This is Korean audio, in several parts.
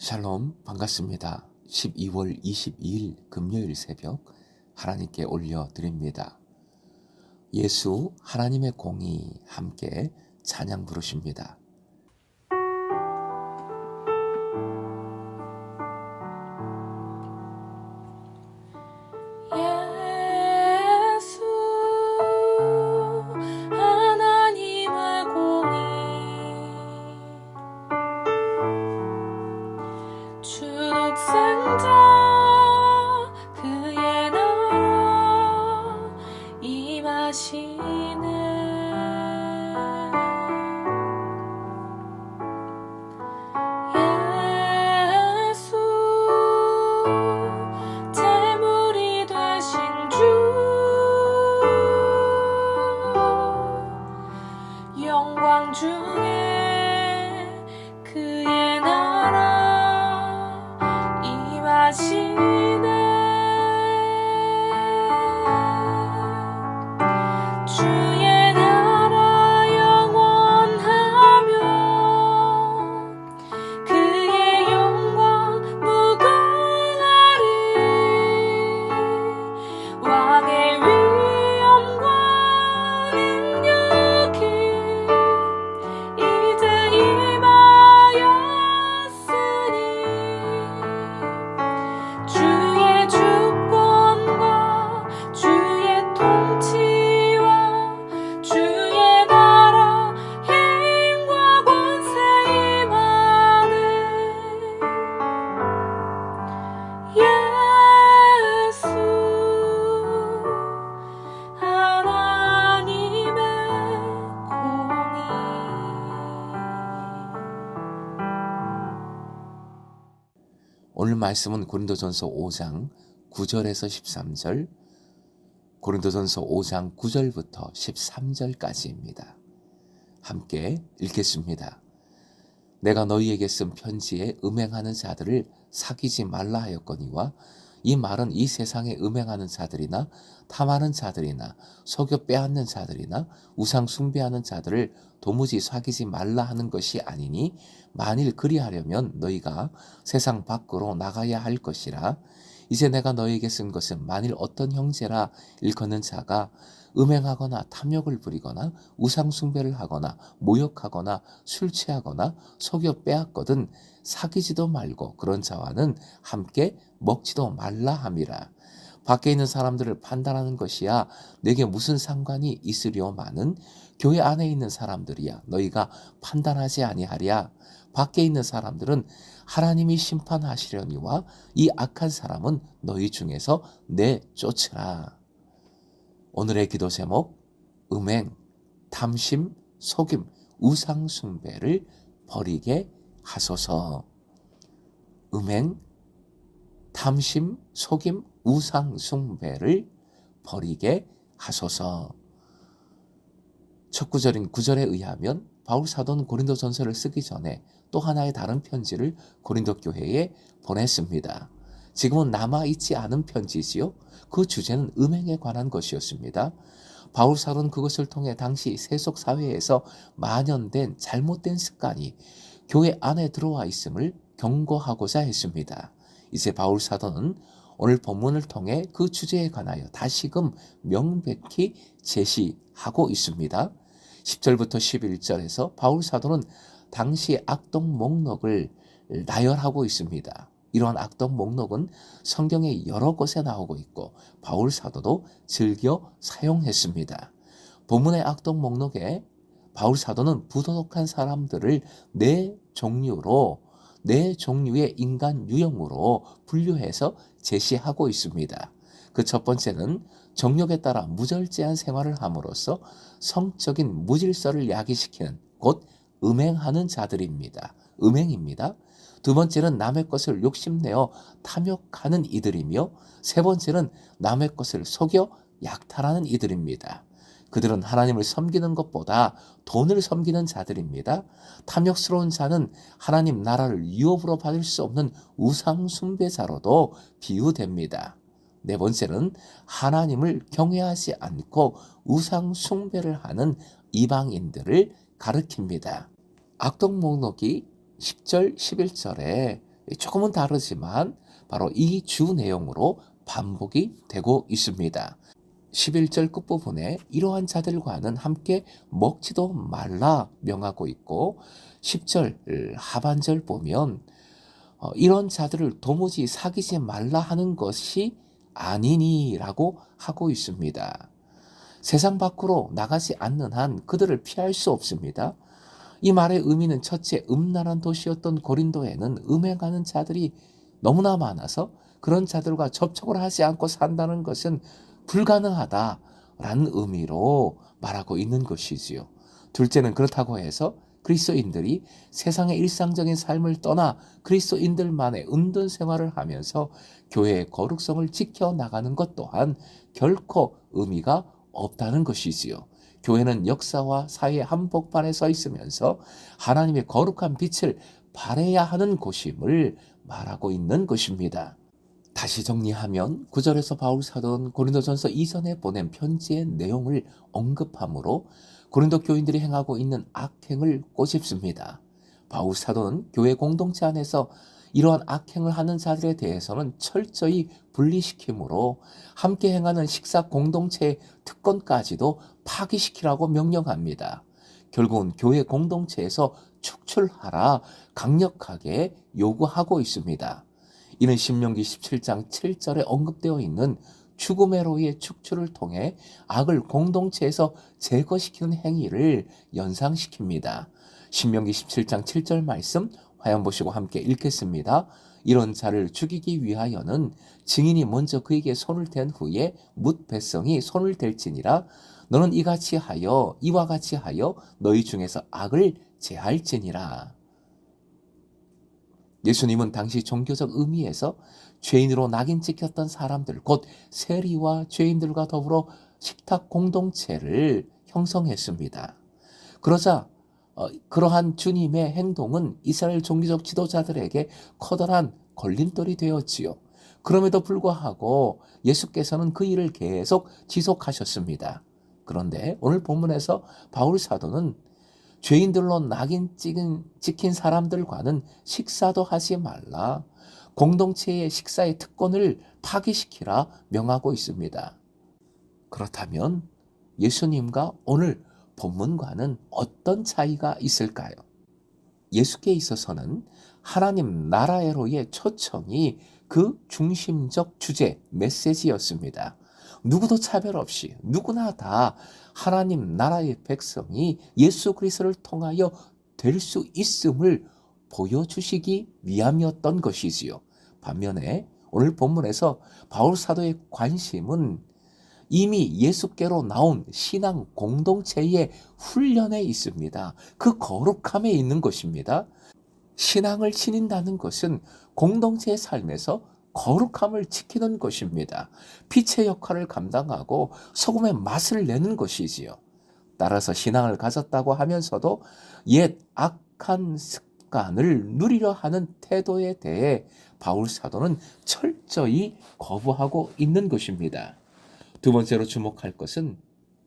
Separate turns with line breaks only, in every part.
샬롬, 반갑습니다. 12월 22일 금요일 새벽 하나님께 올려드립니다. 예수 하나님의 공의 함께 찬양 부르십니다.
예수 하나님의 공의 주독생자 그의 나라 임하시네. 예수 제물이 되신 주 영광 중에 그의 나라 임하시네. 주의 나라 영원하며 그의 영광 무궁하리. 왕의 위엄과 능력이 이제 임하였으니 주의 주권과 주의 통치와 주의 나라 힘과 권세 임하네. 예수 하나님의 공의.
오늘 말씀은 고린도전서 5장 9절에서 13절, 고린도전서 5장 9절부터 13절까지입니다. 함께 읽겠습니다. 내가 너희에게 쓴 편지에 음행하는 자들을 사귀지 말라 하였거니와 이 말은 이 세상에 음행하는 자들이나 탐하는 자들이나 속여 빼앗는 자들이나 우상 숭배하는 자들을 도무지 사귀지 말라 하는 것이 아니니 만일 그리하려면 너희가 세상 밖으로 나가야 할 것이라. 이제 내가 너희에게 쓴 것은 만일 어떤 형제라 일컫는 자가 음행하거나 탐욕을 부리거나 우상 숭배를 하거나 모욕하거나 술 취하거나 속여 빼앗거든 사귀지도 말고 그런 자와는 함께 먹지도 말라 함이라. 밖에 있는 사람들을 판단하는 것이야 내게 무슨 상관이 있으려마는 교회 안에 있는 사람들이야 너희가 판단하지 아니하랴. 밖에 있는 사람들은 하나님이 심판하시려니와 이 악한 사람은 너희 중에서 내쫓으라. 오늘의 기도 제목, 음행, 탐심, 속임, 우상 숭배를 버리게 하소서. 음행, 탐심, 속임, 우상 숭배를 버리게 하소서. 첫 구절인 9절에 의하면 바울 사도는 고린도 전서를 쓰기 전에 또 하나의 다른 편지를 고린도 교회에 보냈습니다. 지금은 남아있지 않은 편지지요. 그 주제는 음행에 관한 것이었습니다. 바울 사도는 그것을 통해 당시 세속 사회에서 만연된 잘못된 습관이 교회 안에 들어와 있음을 경고하고자 했습니다. 이제 바울 사도는 오늘 본문을 통해 그 주제에 관하여 다시금 명백히 제시하고 있습니다. 10절부터 11절에서 바울 사도는 당시 악독 목록을 나열하고 있습니다. 이러한 악독 목록은 성경의 여러 곳에 나오고 있고 바울 사도도 즐겨 사용했습니다. 본문의 악독 목록에 바울 사도는 부도덕한 사람들을 네 종류의 인간 유형으로 분류해서 제시하고 있습니다. 그 첫 번째는 정욕에 따라 무절제한 생활을 함으로써 성적인 무질서를 야기시키는 곧 음행하는 자들입니다. 음행입니다. 두 번째는 남의 것을 욕심내어 탐욕하는 이들이며 세 번째는 남의 것을 속여 약탈하는 이들입니다. 그들은 하나님을 섬기는 것보다 돈을 섬기는 자들입니다. 탐욕스러운 자는 하나님 나라를 유업으로 받을 수 없는 우상 숭배자로도 비유됩니다. 네 번째는 하나님을 경외하지 않고 우상 숭배를 하는 이방인들을 가리킵니다. 악독 목록이 10절, 11절에 조금은 다르지만 바로 이 주 내용으로 반복이 되고 있습니다. 11절 끝부분에 이러한 자들과는 함께 먹지도 말라 명하고 있고 10절 하반절 보면 이런 자들을 도무지 사귀지 말라 하는 것이 아니니라고 하고 있습니다. 세상 밖으로 나가지 않는 한 그들을 피할 수 없습니다. 이 말의 의미는 첫째, 음란한 도시였던 고린도에는 음행하는 자들이 너무나 많아서 그런 자들과 접촉을 하지 않고 산다는 것은 불가능하다라는 의미로 말하고 있는 것이지요. 둘째는 그렇다고 해서 그리스도인들이 세상의 일상적인 삶을 떠나 그리스도인들만의 은둔 생활을 하면서 교회의 거룩성을 지켜나가는 것 또한 결코 의미가 없다는 것이지요. 교회는 역사와 사회의 한복판에 서 있으면서 하나님의 거룩한 빛을 발해야 하는 곳임을 말하고 있는 것입니다. 다시 정리하면 9절에서 바울 사도는 고린도전서 이전에 보낸 편지의 내용을 언급하므로 고린도 교인들이 행하고 있는 악행을 꼬집습니다. 바울 사도는 교회 공동체 안에서 이러한 악행을 하는 자들에 대해서는 철저히 분리시키므로 함께 행하는 식사 공동체의 특권까지도 파기시키라고 명령합니다. 결국은 교회 공동체에서 축출하라 강력하게 요구하고 있습니다. 이는 신명기 17장 7절에 언급되어 있는 죽음의 로의 축출을 통해 악을 공동체에서 제거시키는 행위를 연상시킵니다. 신명기 17장 7절 말씀 화면 보시고 함께 읽겠습니다. 이런 자를 죽이기 위하여는 증인이 먼저 그에게 손을 댄 후에 뭇 백성이 손을 댈지니라. 너는 이와 같이 하여 너희 중에서 악을 제할지니라. 예수님은 당시 종교적 의미에서 죄인으로 낙인 찍혔던 사람들, 곧 세리와 죄인들과 더불어 식탁 공동체를 형성했습니다. 그러자 그러한 주님의 행동은 이스라엘 종교적 지도자들에게 커다란 걸림돌이 되었지요. 그럼에도 불구하고 예수께서는 그 일을 계속 지속하셨습니다. 그런데 오늘 본문에서 바울 사도는 죄인들로 낙인 찍힌 사람들과는 식사도 하지 말라. 공동체의 식사의 특권을 파기시키라 명하고 있습니다. 그렇다면 예수님과 오늘 본문과는 어떤 차이가 있을까요? 예수께 있어서는 하나님 나라의로의 초청이 그 중심적 주제, 메시지였습니다. 누구도 차별 없이 누구나 다 하나님 나라의 백성이 예수 그리스도를 통하여 될 수 있음을 보여주시기 위함이었던 것이지요. 반면에 오늘 본문에서 바울 사도의 관심은 이미 예수께로 나온 신앙 공동체의 훈련에 있습니다. 그 거룩함에 있는 것입니다. 신앙을 지닌다는 것은 공동체의 삶에서 거룩함을 지키는 것입니다. 빛의 역할을 감당하고 소금의 맛을 내는 것이지요. 따라서 신앙을 가졌다고 하면서도 옛 악한 습관을 누리려 하는 태도에 대해 바울 사도는 철저히 거부하고 있는 것입니다. 두 번째로 주목할 것은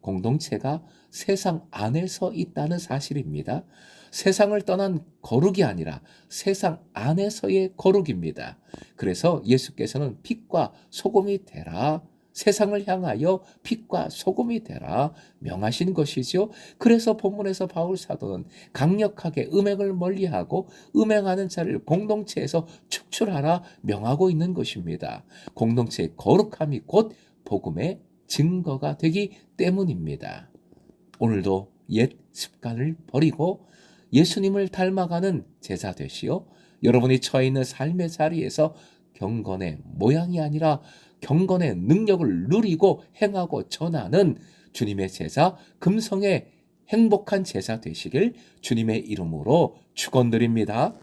공동체가 세상 안에서 있다는 사실입니다. 세상을 떠난 거룩이 아니라 세상 안에서의 거룩입니다. 그래서 예수께서는 빛과 소금이 되라, 세상을 향하여 빛과 소금이 되라 명하신 것이죠. 그래서 본문에서 바울 사도는 강력하게 음행을 멀리하고 음행하는 자를 공동체에서 축출하라 명하고 있는 것입니다. 공동체의 거룩함이 곧 복음의 증거가 되기 때문입니다. 오늘도 옛 습관을 버리고 예수님을 닮아가는 제자 되시어 여러분이 처해 있는 삶의 자리에서 경건의 모양이 아니라 경건의 능력을 누리고 행하고 전하는 주님의 제자, 금성의 행복한 제자 되시길 주님의 이름으로 축원드립니다.